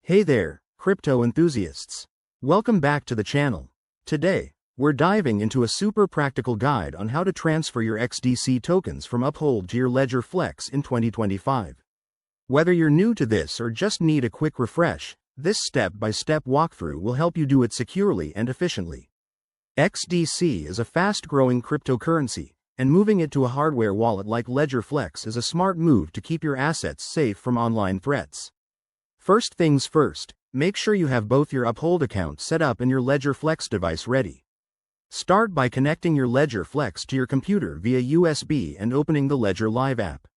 Hey there, crypto enthusiasts. Welcome back to the channel. Today, we're diving into a super practical guide on how to transfer your XDC tokens from Uphold to your Ledger Flex in 2025. Whether you're new to this or just need a quick refresh, this step-by-step walkthrough will help you do it securely and efficiently. XDC is a fast-growing cryptocurrency, and moving it to a hardware wallet like Ledger Flex is a smart move to keep your assets safe from online threats. First things first, make sure you have both your Uphold account set up and your Ledger Flex device ready. Start by connecting your Ledger Flex to your computer via USB and opening the Ledger Live app.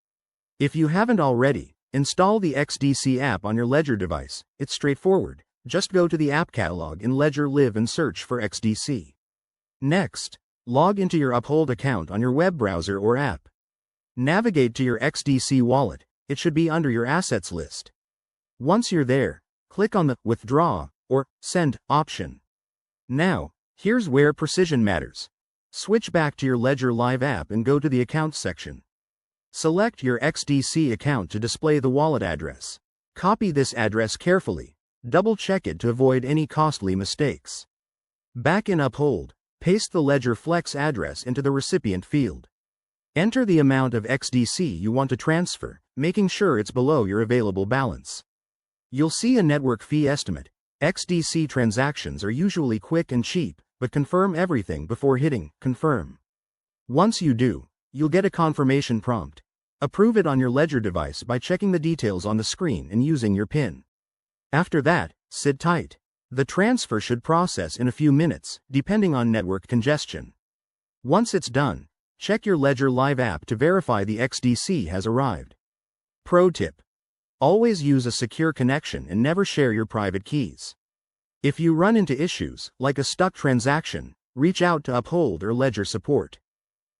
If you haven't already, install the XDC app on your Ledger device. It's straightforward. Just go to the app catalog in Ledger Live and search for XDC. Next, log into your Uphold account on your web browser or app. Navigate to your XDC wallet. It should be under your assets list. Once you're there, click on the Withdraw or Send option. Now, here's where precision matters. Switch back to your Ledger Live app and go to the Accounts section. Select your XDC account to display the wallet address. Copy this address carefully. Double-check it to avoid any costly mistakes. Back in Uphold, paste the Ledger Flex address into the recipient field. Enter the amount of XDC you want to transfer, making sure it's below your available balance. You'll see a network fee estimate. XDC transactions are usually quick and cheap, but confirm everything before hitting Confirm. Once you do, you'll get a confirmation prompt. Approve it on your Ledger device by checking the details on the screen and using your PIN. After that, sit tight. The transfer should process in a few minutes, depending on network congestion. Once it's done, check your Ledger Live app to verify the XDC has arrived. Pro tip: always use a secure connection and never share your private keys. If you run into issues, like a stuck transaction, reach out to Uphold or Ledger support.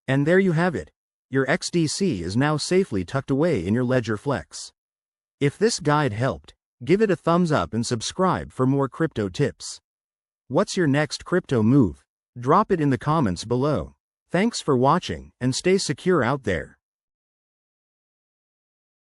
And there you have it. Your XDC is now safely tucked away in your Ledger Flex. If this guide helped, give it a thumbs up and subscribe for more crypto tips. What's your next crypto move? Drop it in the comments below. Thanks for watching, and stay secure out there.